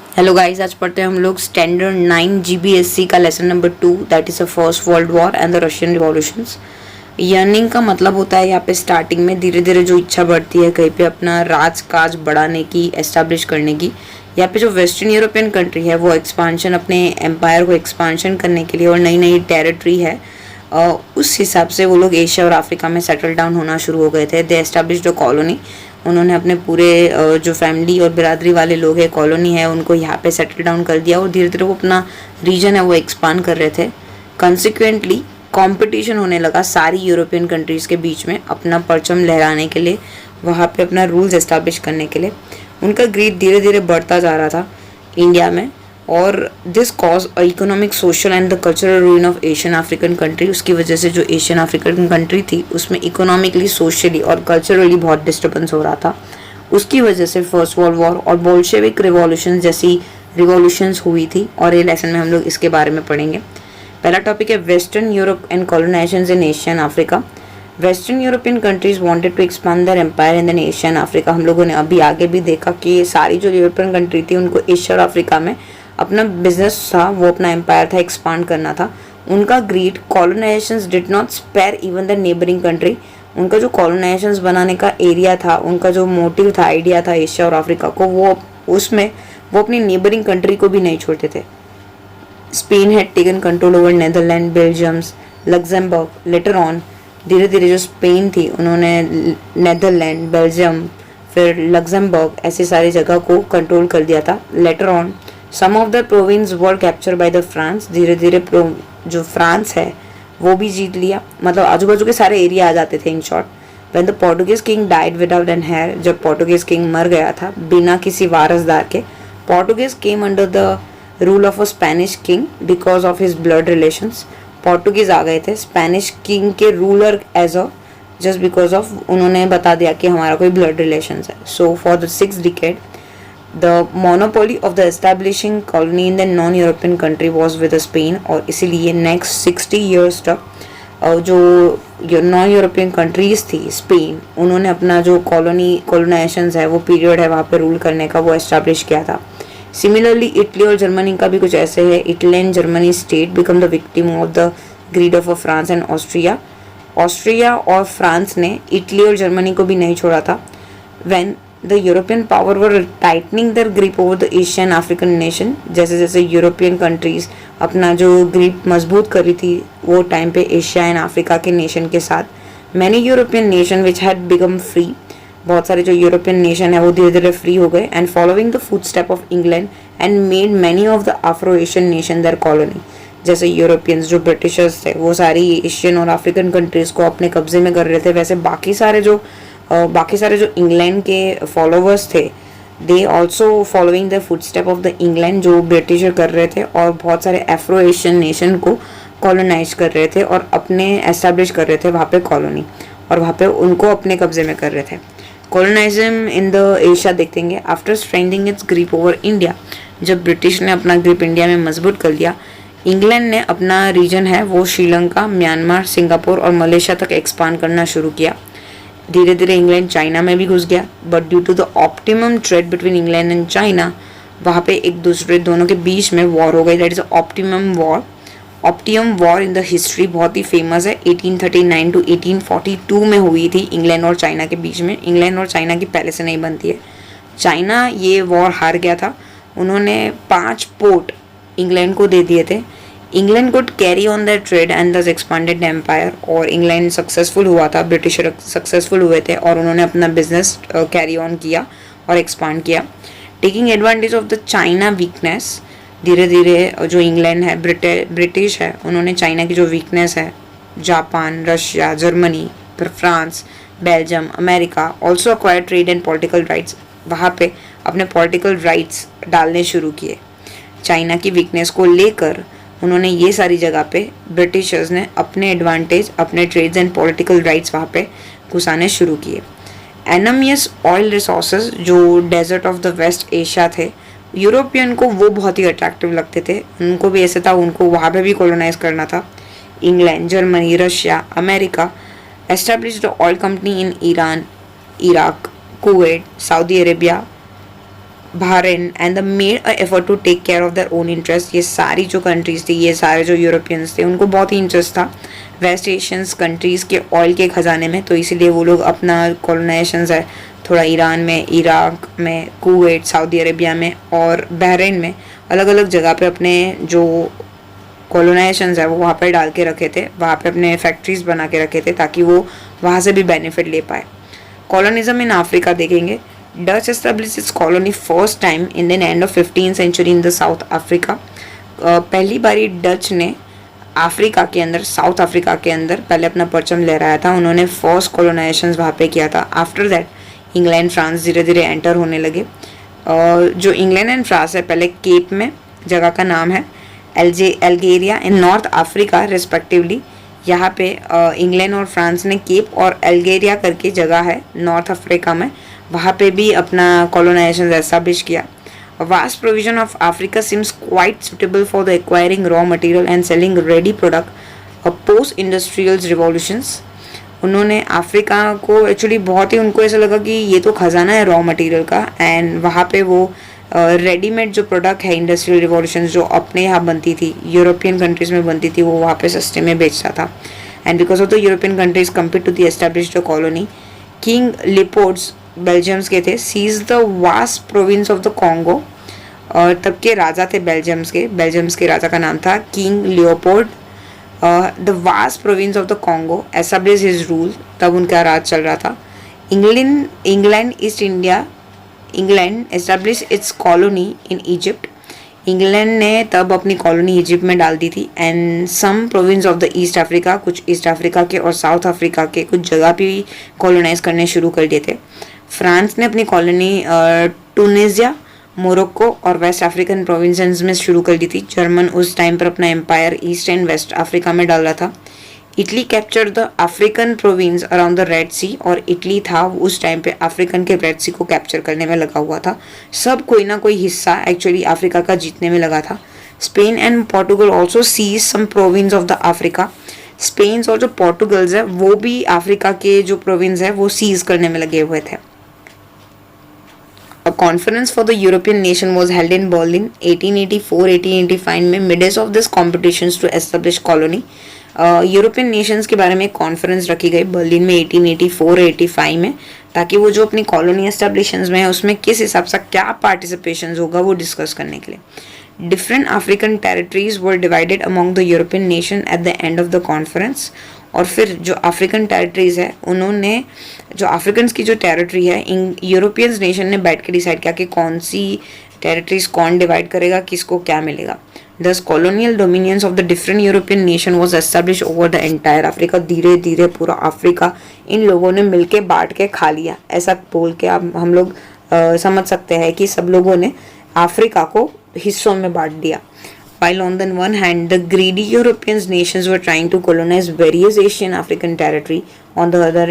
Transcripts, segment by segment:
Hello guys, आज पढ़ते हैं हम लोग स्टैंडर्ड 9 GBSC का lesson number 2, that is the first world war and the Russian revolutions. Yearning का मतलब होता है यहाँ पे स्टार्टिंग में धीरे धीरे जो इच्छा बढ़ती है कहीं पे अपना राज काज बढ़ाने की, एस्टैब्लिश करने की। यहाँ पे जो वेस्टर्न यूरोपियन कंट्री है वो एक्सपांशन, अपने एम्पायर को एक्सपांशन करने के लिए और नई नई टेरिटरी है, उस हिसाब से वो लोग एशिया और अफ्रीका में सेटल डाउन होना शुरू हो गए थे। दे एस्टैब्लिश्ड अ कॉलोनी। उन्होंने अपने पूरे जो फैमिली और बिरादरी वाले लोग हैं, कॉलोनी है, उनको यहाँ पे सेटल डाउन कर दिया और धीरे धीरे वो अपना रीजन है वो एक्सपांड कर रहे थे। कंसिक्वेंटली कंपटीशन होने लगा सारी यूरोपियन कंट्रीज़ के बीच में अपना परचम लहराने के लिए, वहाँ पे अपना रूल्स एस्टैब्लिश करने के लिए। उनका ग्रीड धीरे धीरे बढ़ता जा रहा था इंडिया में, और this cause economic, social and the cultural ruin of Asian African country. उसकी वजह से जो एशियन अफ्रीकन कंट्री थी उसमें इकोनॉमिकली, सोशली और कल्चरली बहुत डिस्टर्बेंस हो रहा था। उसकी वजह से फर्स्ट वर्ल्ड वॉर और बोल्शेविक रिवॉल्यूशन जैसी रिवॉल्यूशंस हुई थी, और ये लेसन में हम लोग इसके बारे में पढ़ेंगे। पहला टॉपिक है western Europe and colonisation in Asian Africa. Western European countries wanted to expand their empire in the Asian Africa. हम लोगों ने अभी आगे भी देखा कि ये सारी जो यूरोपियन कंट्री थी उनको एशिया और अफ्रीका में अपना बिजनेस था, वो अपना एम्पायर था, एक्सपांड करना था। उनका greed, colonisations did not spare even the neighbouring country. उनका जो कॉलोनाइजेशंस बनाने का एरिया था, उनका जो मोटिव था, आइडिया था एशिया और अफ्रीका को, वो उसमें वो अपनी नेबरिंग कंट्री को भी नहीं छोड़ते थे। Spain had taken control over Netherland, Belgiums, Luxembourg. Later on धीरे धीरे जो स्पेन थी उन्होंने नेदरलैंड, बेल्जियम, फिर लग्जमबर्ग ऐसी सारी जगह को कंट्रोल कर दिया था। Later on some of the province were capture by the France. धीरे धीरे जो फ्रांस है वो भी जीत लिया, मतलब आजू बाजू के सारे एरिया आ जाते थे in short. When the Portuguese king died without an heir, जब पोर्टुगीज किंग मर गया था बिना किसी वारसदार के, Portuguese came under the rule of a Spanish king because of his blood relations. Portuguese आ गए थे स्पेनिश किंग के ruler as a, just because of उन्होंने बता दिया कि हमारा कोई ब्लड रिलेशंस है। So for the 6th decade the monopoly of the establishing colony in the non-European country was with Spain। और इसीलिए next 60 years तक जो नॉन यूरोपियन कंट्रीज थी, स्पेन, उन्होंने अपना जो कॉलोनाइजेशंस है वो पीरियड है वहाँ पे रूल करने का वो एस्टैब्लिश किया था। सिमिलरली इटली और जर्मनी का भी कुछ ऐसे है। Italy and Germany state become the victim of the greed of France and Austria. Austria और फ्रांस ने इटली और जर्मनी को भी नहीं छोड़ा था। When the European power were tightening their grip over the Asian African nation, जैसे जैसे यूरोपियन कंट्रीज अपना जो ग्रिप मजबूत कर रही थी वो टाइम पे एशिया एंड अफ्रीका के नेशन के साथ, many European nation which had become free, बहुत सारे जो यूरोपियन नेशन है वो धीरे धीरे फ्री हो गए, and following the footstep of England and made many of the Afro Asian nation their colony. जैसे यूरोपियंस जो ब्रिटिशर्स थे वो सारी एशियन और अफ्रीकन कंट्रीज को अपने कब्जे में कर रहे थे, वैसे बाकी सारे जो इंग्लैंड के फॉलोवर्स थे, they also following the footstep of the England जो ब्रिटिशर कर रहे थे, और बहुत सारे अफ्रो एशियन नेशन को कॉलोनाइज कर रहे थे और अपने एस्टैब्लिश कर रहे थे वहाँ पे कॉलोनी, और वहाँ पे उनको अपने कब्जे में कर रहे थे। कॉलोनाइज्म इन द एशिया देखेंगे। After strengthening it's grip over India, जब ब्रिटिश ने अपना ग्रिप इंडिया में मजबूत कर लिया, इंग्लैंड ने अपना रीजन है वो श्रीलंका, म्यांमार, सिंगापुर और मलेशिया तक एक्सपांड करना शुरू किया। धीरे धीरे इंग्लैंड चाइना में भी घुस गया, but due to the optimum trade between England and China, वहाँ पे एक दूसरे दोनों के बीच में वॉर हो गई, that is optimum war. Optimum war in the history बहुत ही फेमस है, 1839 to 1842 में हुई थी इंग्लैंड और चाइना के बीच में। इंग्लैंड और चाइना की पहले से नहीं बनती है। चाइना ये वॉर हार गया था, उन्होंने 5 पोर्ट इंग्लैंड को दे दिए थे। England could carry on their trade and thus expanded empire, और इंग्लैंड सक्सेसफुल हुआ था, ब्रिटिश सक्सेसफुल हुए थे और उन्होंने अपना बिजनेस कैरी ऑन किया और एक्सपांड किया। Taking advantage of the China weakness, धीरे धीरे जो इंग्लैंड है, ब्रिटिश है, उन्होंने चाइना की जो वीकनेस है, जापान, रशिया, जर्मनी, फिर France, Belgium, America also acquire trade and political rights, वहाँ पे अपने पॉलिटिकल राइट्स डालने शुरू किए। चाइना की वीकनेस को लेकर उन्होंने ये सारी जगह पे ब्रिटिशर्स ने अपने एडवांटेज, अपने ट्रेड्स एंड पॉलिटिकल राइट्स वहाँ पे घुसाने शुरू किए। एनमियस ऑयल रिसोर्सेज जो desert of the West Asia थे, यूरोपियन को वो बहुत ही अट्रैक्टिव लगते थे, उनको भी ऐसे था, उनको वहाँ पे भी कॉलोनाइज करना था। England, Germany, Russia, America established oil company in Iran, Iraq, Kuwait, Saudi Arabia, Bahrain and the made a effort to take care of their own interest. ये सारी जो कंट्रीज थी, ये सारे जो यूरोपियंस थे, उनको बहुत ही इंटरेस्ट था वेस्ट एशियंस कंट्रीज़ के ऑयल के ख़जाने में, तो इसीलिए वो लोग अपना कॉलोनाइजेशन है थोड़ा ईरान में, इराक में, कुवैत, सऊदी अरेबिया में और बहरीन में अलग अलग जगह पे अपने जो कॉलोनाइजेशन है वो वहाँ पर डाल के रखे थे, वहाँ पे अपने फैक्ट्रीज बना के रखे थे ताकि वो वहाँ से भी बेनिफिट ले पाए। कॉलोनिज्म इन अफ्रीका देखेंगे। Dutch establish its colony first time in the end of 15th century in the South Africa. पहली बारी डच ने अफ्रीका के अंदर, साउथ अफ्रीका के अंदर पहले अपना परचम लहराया था। उन्होंने फर्स्ट कॉलोनाइजेशन वहाँ पे किया था। आफ्टर दैट इंग्लैंड फ्रांस धीरे धीरे एंटर होने लगे। जो इंग्लैंड एंड फ्रांस है, पहले केप में जगह का नाम है अल्जेरिया इन नॉर्थ अफ्रीका रिस्पेक्टिवली। यहाँ पे इंग्लैंड और फ्रांस ने केप और अल्जेरिया करके जगह है नॉर्थ अफ्रीका में, वहाँ पे भी अपना कॉलोनाइजेशन एस्टेब्लिश किया। A vast provision of Africa seems quite suitable for the acquiring raw material and selling ready product post-industrial revolutions। उन्होंने अफ्रीका को एक्चुअली बहुत ही, उनको ऐसा लगा कि ये तो खजाना है रॉ मटेरियल का, एंड वहाँ पे वो रेडीमेड जो प्रोडक्ट है इंडस्ट्रियल रिवॉल्यूशन जो अपने यहाँ बनती थी, यूरोपियन कंट्रीज़ में बनती थी, वो वहाँ पे सस्ते में बेचता था। And because of the European countries compare to the established colony, king Leopold's Belgium's के थे, seize the vast province of the Congo. और तब के राजा थे बेल्जियम्स के राजा का नाम था King Leopold. The vast province of the Congo establish his rule, तब उनका राज चल रहा था। England East India, England establish its colony in Egypt. England ने तब अपनी कॉलोनी इजिप्ट में डाल दी थी। And some province of the East Africa, कुछ ईस्ट अफ्रीका के और साउथ अफ्रीका के कुछ जगह भी कॉलोनाइज करने शुरू कर दिए थे। फ्रांस ने अपनी कॉलोनी टूनिसिया, मोरक्को और वेस्ट अफ्रीकन प्रोविंसेस में शुरू कर दी थी। जर्मन उस टाइम पर अपना empire east and west Africa में डाल रहा था। Italy capture the African province around the red sea, और इटली था उस टाइम पे अफ्रीकन के रेड सी को कैप्चर करने में लगा हुआ था। सब कोई ना कोई हिस्सा एक्चुअली अफ्रीका का जीतने में लगा था। Spain and Portugal also seize some province of the Africa. Spain और जो पोर्टुगल्स है वो भी अफ्रीका के जो प्रोविंस है वो सीज करने में लगे हुए थे। A conference for the European nation was held in Berlin 1884-1885 में। midst of this competitions to establish colony, European Nations के बारे में एक कॉन्फ्रेंस रखी गई बर्लिन में 1884-85 में, ताकि वो जो अपनी कॉलोनी एस्टेब्लिशमेंट्स में है उसमें किस हिसाब से क्या पार्टिसिपेशन होगा वो डिस्कस करने के लिए। Different African territories were divided among the European nation at the end of the conference. और फिर जो अफ्रीकन टेरिटरीज है, उन्होंने जो अफ्रीकन की जो टेरिटरी है, इन यूरोपियंस नेशन ने बैठ के डिसाइड किया कि कौन सी टेरिटरीज कौन डिवाइड करेगा, किसको क्या मिलेगा। दस colonial dominions of the different European nation was establish over the entire Africa. धीरे धीरे पूरा अफ्रीका इन लोगों ने मिलके बांट के खा लिया, ऐसा बोल के अब हम लोग समझ सकते हैं कि सब लोगों ने अफ्रीका को हिस्सों में बांट दिया। While on the one hand, the greedy European nations were trying to colonize various Asian African territory, on the other,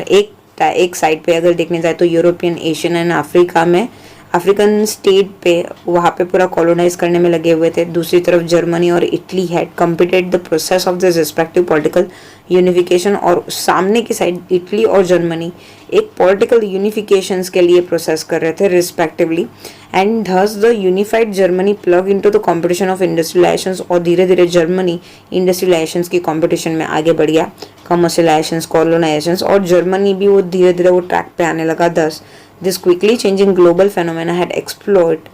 एक साइड पे अगर देखने जाए तो यूरोपियन, एशियन एंड अफ्रीका में अफ्रीकन स्टेट पे वहाँ पे पूरा कॉलोनाइज करने में लगे हुए थे। दूसरी तरफ जर्मनी और Italy had completed the process of this respective political unification, और सामने की साइड इटली और जर्मनी एक पॉलिटिकल यूनिफिकेशंस के लिए प्रोसेस कर रहे थे respectively. And thus the unified Germany plug into the competition of industrialisations, और धीरे धीरे जर्मनी इंडस्ट्रियलाइजेशंस की कंपटीशन में आगे बढ़ गया, कमर्शियलाइजेशंस, कॉलोनाइजेशंस, और जर्मनी भी वो धीरे धीरे वो ट्रैक पे आने लगा। दस this quickly changing global phenomena had explored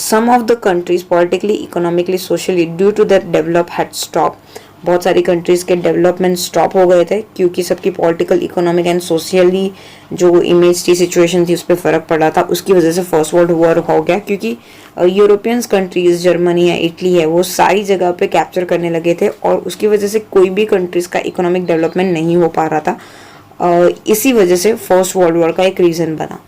some of the countries politically, economically, socially due to that develop had stopped। बहुत सारी कंट्रीज के डेवलपमेंट स्टॉप हो गए थे क्योंकि सबकी पॉलिटिकल, इकोनॉमिक एंड सोशली जो इमेज थी, सिचुएशन थी, उस पर फ़र्क पड़ा था। उसकी वजह से फर्स्ट वर्ल्ड वॉर हो गया क्योंकि यूरोपियंस कंट्रीज, जर्मनी है, इटली है, वो सारी जगह पे कैप्चर करने लगे थे, और उसकी वजह से कोई भी कंट्रीज का इकोनॉमिक डेवलपमेंट नहीं हो पा रहा था। इसी वजह से फर्स्ट वर्ल्ड वॉर का एक रीज़न बना।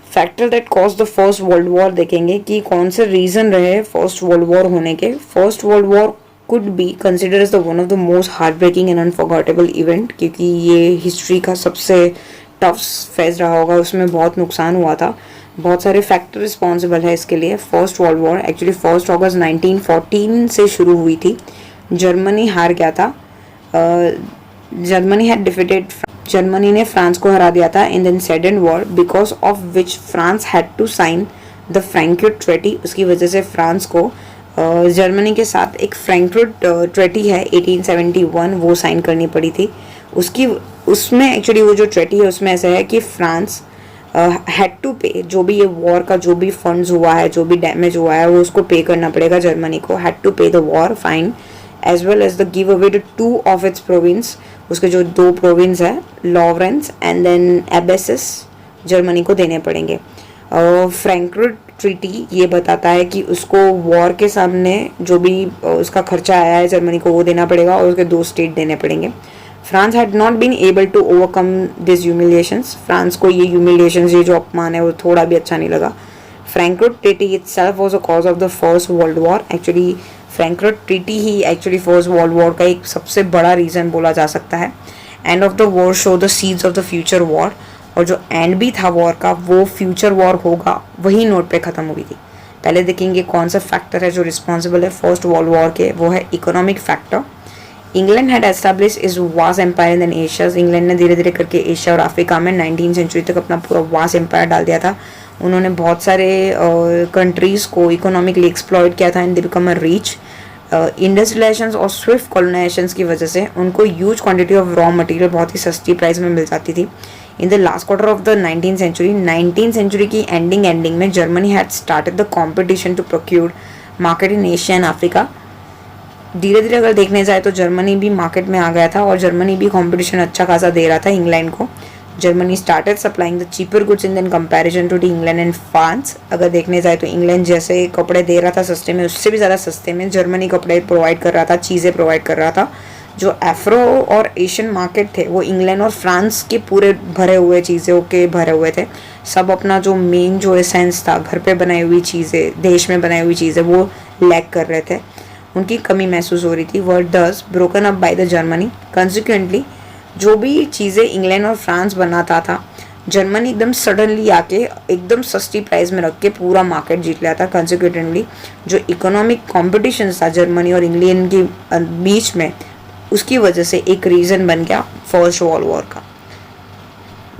Factor that cause the first world war देखेंगे कि कौन से रीज़न रहे फर्स्ट वर्ल्ड वॉर होने के। First world war could be consider as the one of the most heart breaking and unforgettable event, क्योंकि ये हिस्ट्री का सबसे टफ फेज रहा होगा, उसमें बहुत नुकसान हुआ था। बहुत सारे फैक्टर रिस्पॉन्सिबल है इसके लिए। फर्स्ट वर्ल्ड वॉर एक्चुअली 1 अगस्त 1914 से शुरू हुई थी। जर्मनी हार गया था। जर्मनी हैड डिफीटेड जर्मनी ने फ्रांस को हरा दिया था in the second war, because of which France had to sign the Frankfurt treaty. उसकी वजह से फ्रांस को जर्मनी के साथ एक फ्रैंकफर्ट ट्रेटी है 1871 वो साइन करनी पड़ी थी। उसमें एक्चुअली वो जो ट्रेटी है उसमें ऐसा है कि फ्रांस हैड टू पे, जो भी ये वॉर का जो भी फंड्स हुआ है, जो भी डैमेज हुआ है, वो उसको पे करना पड़ेगा जर्मनी को। Had to pay the war fine as well as the give away to 2 of its province. उसके जो 2 प्रोविंस है, लॉरेंस एंड देन एबेसिस, जर्मनी को देने पड़ेंगे। फ्रैंकफर्ट ट्रीटी ये बताता है कि उसको वॉर के सामने जो भी उसका खर्चा आया है जर्मनी को वो देना पड़ेगा और उसके 2 स्टेट देने पड़ेंगे। France had not been able to overcome this humiliations. France को ये ह्यूमिलिएशंस, ये जो अपमान है वो थोड़ा भी अच्छा नहीं लगा। Frankfurt treaty itself was a cause of the first world war. Actually Frankfurt treaty he actually first world war का एक सबसे बड़ा रीज़न बोला जा सकता है। End of the war show the seeds of the future war, और जो एंड भी था वॉर का वो फ्यूचर वॉर होगा वही नोट पे ख़त्म हुई थी। पहले देखेंगे कौन सा फैक्टर है जो रिस्पॉन्सिबल है फर्स्ट वर्ल्ड वॉर के, वो है economic factor. England had establish is vast empire in Asia. England ने धीरे धीरे करके एशिया और अफ्रीका में 19th सेंचुरी तक अपना पूरा वास्ट एम्पायर डाल दिया था। उन्होंने बहुत सारे कंट्रीज़ को इकोनॉमिकली एक्सप्लॉयट किया था and they become a rich. Industrialisation और स्विफ्ट कॉलोनाइजेशन की वजह से उनको huge quantity of raw material बहुत ही सस्ती प्राइस में मिल जाती थी। In the last quarter of the 19th century की एंडिंग में Germany had started the competition to procure market in Asia and Africa. धीरे धीरे अगर देखने जाए तो जर्मनी भी मार्केट में आ गया था और जर्मनी भी कंपटीशन अच्छा खासा दे रहा था इंग्लैंड को। Germany started supplying the cheaper goods in comparison to the England and France. अगर देखने जाए तो इंग्लैंड जैसे कपड़े दे रहा था सस्ते में, उससे भी ज़्यादा सस्ते में जर्मनी कपड़े प्रोवाइड कर रहा था, चीज़ें प्रोवाइड कर रहा था। जो अफ्रो और एशियन मार्केट थे वो इंग्लैंड और फ्रांस के पूरे भरे हुए चीज़ों के भरे हुए थे। सब अपना जो मेन जो एसेंस था, घर पे बनाई हुई चीज़ें, देश में बनाई हुई चीज़ें, वो लैक कर रहे थे, उनकी कमी महसूस हो रही थी। वर दस broken up by the Germany. Consequently जो भी चीज़ें इंग्लैंड और फ्रांस बनाता था, जर्मनी एकदम सडनली आके एकदम सस्ती प्राइस में रख के पूरा मार्केट जीत लिया था। कंसिक्वेंटली जो इकोनॉमिक कॉम्पिटिशन था जर्मनी और इंग्लैंड के बीच में, उसकी वजह से एक रीज़न बन गया फर्स्ट वर्ल्ड वॉर का।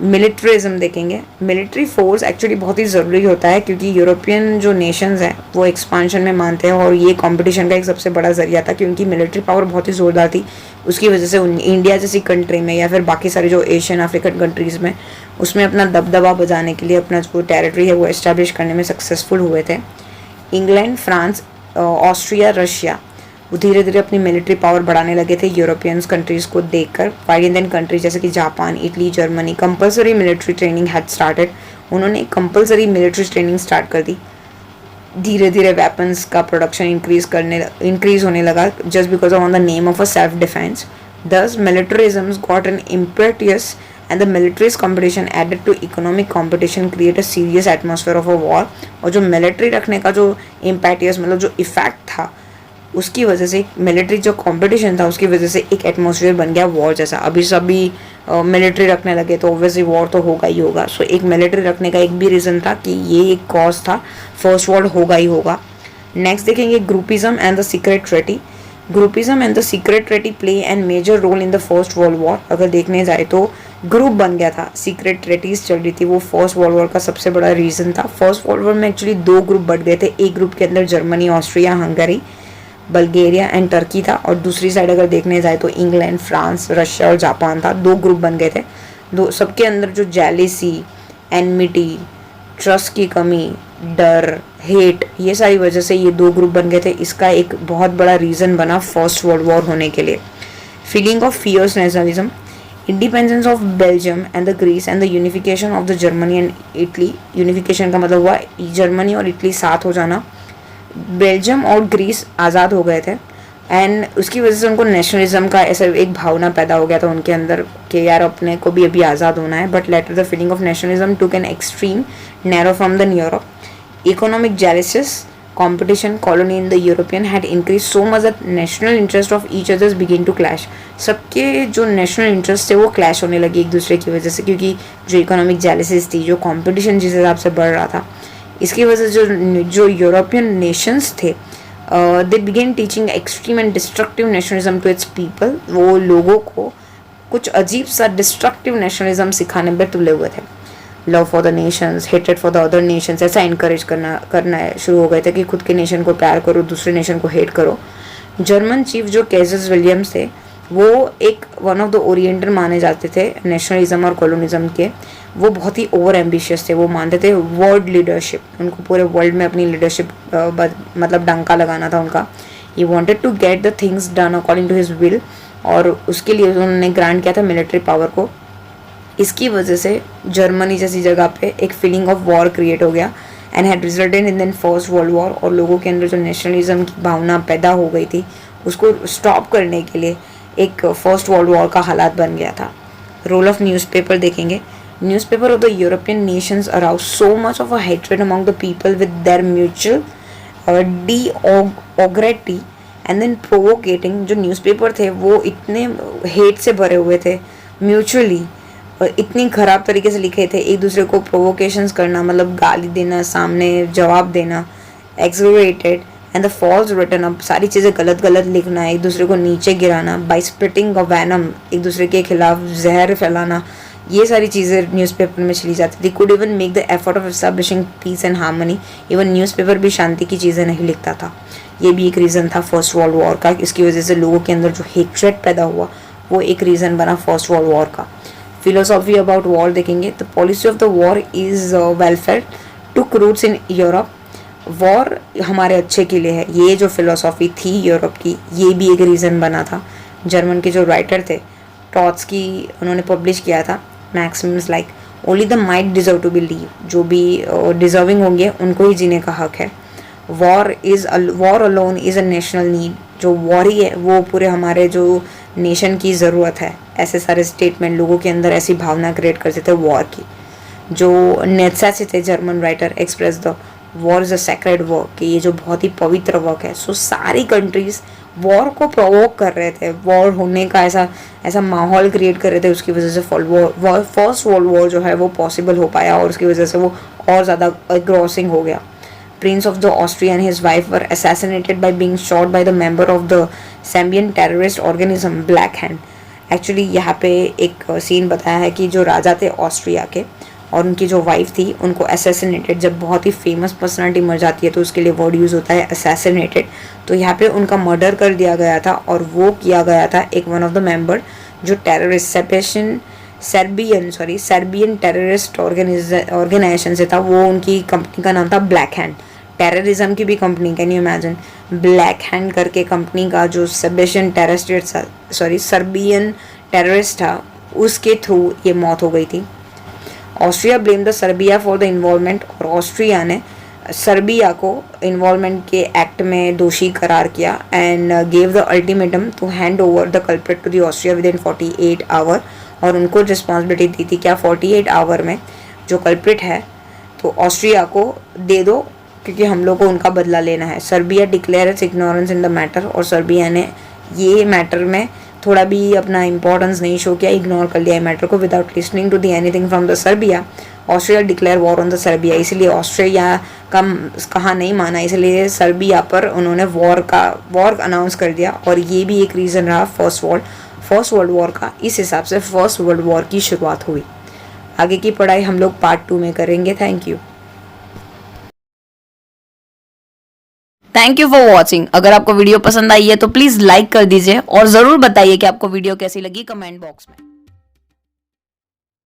मिलिट्रिज्म देखेंगे। मिलिट्री फोर्स एक्चुअली बहुत ही ज़रूरी होता है क्योंकि यूरोपियन जो नेशंस हैं वो एक्सपांशन में मानते हैं और ये कंपटीशन का एक सबसे बड़ा जरिया था क्योंकि मिलिट्री पावर बहुत ही ज़ोरदार थी। उसकी वजह से इंडिया जैसी कंट्री में या फिर बाकी सारे जो एशियन अफ्रीकन कंट्रीज़ में उसमें अपना दबदबा बजाने के लिए अपना जो टेरिटरी है वो इस्टेब्लिश करने में सक्सेसफुल हुए थे। इंग्लैंड, फ्रांस, ऑस्ट्रिया, रशिया वो धीरे धीरे अपनी मिलिट्री पावर बढ़ाने लगे थे यूरोपियंस कंट्रीज़ को देखकर। फाइव इंडियन कंट्रीज जैसे कि Japan, Italy, Germany compulsory military training had started. उन्होंने कंपलसरी मिलिट्री ट्रेनिंग स्टार्ट कर दी। धीरे धीरे वेपन्स का प्रोडक्शन इंक्रीज होने लगा just because on the name of a self defence. Thus militarism got an impetus and the militaries competition added to economic competition create a serious atmosphere of a war. और जो military रखने का जो इम्पेटियस मतलब जो effect था उसकी वजह से मिलिट्री जो कंपटीशन था उसकी वजह से एक एटमॉस्फेयर बन गया वॉर जैसा। अभी सभी मिलिट्री रखने लगे तो ऑब्वियसली वॉर तो होगा ही होगा। सो एक मिलिट्री रखने का एक भी रीज़न था कि ये एक कॉज था, फर्स्ट वॉर होगा ही होगा। नेक्स्ट देखेंगे groupism and the secret treaty. Groupism and the secret treaty play and major role in the first world war. अगर देखने जाए तो ग्रुप बन गया था, सीक्रेट ट्रेटीज चल रही थी, वो फर्स्ट वर्ल्ड वॉर का सबसे बड़ा रीज़न था। फर्स्ट वर्ल्ड वॉर में एक्चुअली 2 ग्रुप बढ़ गए थे। एक ग्रुप के अंदर Germany, Austria, Hungary, Bulgaria and Turkey था और दूसरी साइड अगर देखने जाए तो इंग्लैंड, फ्रांस, रशिया और जापान था। 2 ग्रुप बन गए थे। सबके अंदर जो जेलिसी, एनमिटी, ट्रस्ट की कमी, डर, हेट, ये सारी वजह से ये 2 ग्रुप बन गए थे। इसका एक बहुत बड़ा रीज़न बना फर्स्ट वर्ल्ड वॉर होने के लिए। Feeling of fierce nationalism, independence of Belgium and the Greece and the unification of the Germany and Italy. Unification का मतलब हुआ जर्मनी और इटली साथ हो जाना। बेल्जियम और ग्रीस आज़ाद हो गए थे एंड उसकी वजह से उनको नेशनलिज्म का ऐसा एक भावना पैदा हो गया था उनके अंदर कि यार अपने को भी अभी आज़ाद होना है। But later the feeling of nationalism took an extreme narrow from the Europe. Economic jealousies, competition colony in the European had increased so much that national interest of each others began to clash। सबके जो national interest थे वो clash होने लगे एक दूसरे की वजह से क्योंकि जो इकोनॉमिक जेलिसिस थी, जो कंपटीशन जिस हिसाब से बढ़ रहा था, इसकी वजह से जो यूरोपियन नेशंस थे they began teaching extreme and destructive nationalism to its people. वो लोगों को कुछ अजीब सा डिस्ट्रक्टिव नेशनलिज्म सिखाने पर तुले हुए थे। Love for the Nations, hated for the other Nations, ऐसा इनकरेज करना शुरू हो गए थे कि खुद के नेशन को प्यार करो, दूसरे नेशन को हेट करो। जर्मन चीफ जो कैसर्स विलियम्स थे वो एक वन ऑफ द ओरिएंटर माने जाते थे नेशनलिज्म और कॉलोनिज्म के। वो बहुत ही ओवर एम्बिशियस थे, वो मानते थे वर्ल्ड लीडरशिप, उनको पूरे वर्ल्ड में अपनी लीडरशिप मतलब डंका लगाना था उनका। He wanted to get the things done according to his will, और उसके लिए उन्होंने ग्रांट किया था मिलिट्री पावर को। इसकी वजह से जर्मनी जैसी जगह पे एक फीलिंग ऑफ वॉर क्रिएट हो गया and had resulted in the first world war. और लोगों के अंदर जो नेशनलिज्म की भावना पैदा हो गई थी उसको स्टॉप करने के लिए एक फर्स्ट वर्ल्ड वॉर का हालात बन गया था। रोल ऑफ न्यूज़पेपर देखेंगे। Newspaper of the European nations arouse so much of a hatred among the people with their mutual D and then provocating. जो न्यूज़पेपर थे वो इतने हेट से भरे हुए थे म्यूचुअली, और इतनी ख़राब तरीके से लिखे थे, एक दूसरे को प्रोवोकेशंस करना, मतलब गाली देना, सामने जवाब देना, exaggerated and the false written up, सारी चीज़ें गलत गलत लिखना, एक दूसरे को नीचे गिराना, बाई स्प्लिटिंग ऑफ वैनम, एक दूसरे के खिलाफ जहर फैलाना, ये सारी चीज़ें न्यूज़पेपर में चली जाती थी। Could even make the effort of establishing peace and harmony. Even newspaper भी शांति की चीज़ें नहीं लिखता था। ये भी एक रीज़न था फर्स्ट वर्ल्ड वॉर का। इसकी वजह से लोगों के अंदर जो हेट्रेड पैदा हुआ वो एक रीज़न बना फर्स्ट वर्ल्ड वॉर का। फिलोसॉफी अबाउट वॉर देखेंगे तो policy of the war is welfare took roots in Europe. War हमारे अच्छे के लिए है, ये जो फिलोसॉफी थी यूरोप की, ये भी एक रीज़न बना था। जर्मन के जो राइटर थे ट्रॉट्स्की, उन्होंने पब्लिश किया था maxims like only the might deserve to be leave, जो भी डिजर्विंग होंगे उनको ही जीने का हक है। War alone is a national need, जो वॉर ही है वो पूरे हमारे जो नेशन की ज़रूरत है। ऐसे सारे स्टेटमेंट लोगों के अंदर ऐसी भावना क्रिएट करते थे वॉर की। जो नेत्सा थे German writer, express the war is a sacred work, कि ये जो बहुत ही पवित्र वर्क है। सो सारी कंट्रीज़ वॉर को प्रोवोक कर रहे थे, वॉर होने का ऐसा माहौल क्रिएट कर रहे थे। उसकी वजह से फर्स्ट वर्ल्ड वॉर जो है वो पॉसिबल हो पाया, और उसकी वजह से वो और ज़्यादा ग्रॉसिंग हो गया। Prince of the Austria and his wife were assassinated by being shot by the member of the Serbian terrorist organism Black Hand. Actually यहाँ पे एक सीन बताया है कि जो राजा थे ऑस्ट्रिया के और उनकी जो वाइफ थी उनको असैसिनेटेड, जब बहुत ही फेमस पर्सनालिटी मर जाती है तो उसके लिए वर्ड यूज़ होता है असैसिनेटेड। तो यहाँ पे उनका मर्डर कर दिया गया था, और वो किया गया था एक वन ऑफ द मेंबर जो टेररिस्ट सर्बियन टेररिस्ट ऑर्गेनाइजेशन से था। वो उनकी कंपनी का नाम था ब्लैक हैंड। टेररिज्म की भी company, can you imagine, black hand करके कंपनी का जो सर्बियन टेररिस्ट था उसके थ्रू ये मौत हो गई थी। Austria blame the Serbia for the involvement, और ऑस्ट्रिया ने सर्बिया को इन्वॉल्वमेंट के एक्ट में दोषी करार किया and gave the ultimatum to hand over the culprit to the Austria within 48 hour. और उनको रिस्पॉन्सिबिलिटी दी थी क्या 48 आवर में जो कल्प्रिट है तो ऑस्ट्रिया को दे दो, क्योंकि हम लोग को उनका बदला लेना है। Serbia declare it's ignorance in the matter, और सर्बिया ने ये मैटर में थोड़ा भी अपना इंपॉर्टेंस नहीं शो किया, इग्नोर कर लिया मैटर को। Without listening to the anything from the Serbia, Austria declare war on the Serbia. इसलिए ऑस्ट्रिया का कहा नहीं माना, इसलिए सर्बिया पर उन्होंने वॉर अनाउंस कर दिया, और ये भी एक रीज़न रहा फर्स्ट वर्ल्ड वॉर का। इस हिसाब से फर्स्ट वर्ल्ड वॉर की शुरुआत हुई। आगे की पढ़ाई हम लोग पार्ट 2 में करेंगे। Thank you for watching. अगर आपको वीडियो पसंद आई है तो प्लीज लाइक कर दीजिए, और जरूर बताइए कि आपको वीडियो कैसी लगी कमेंट बॉक्स में।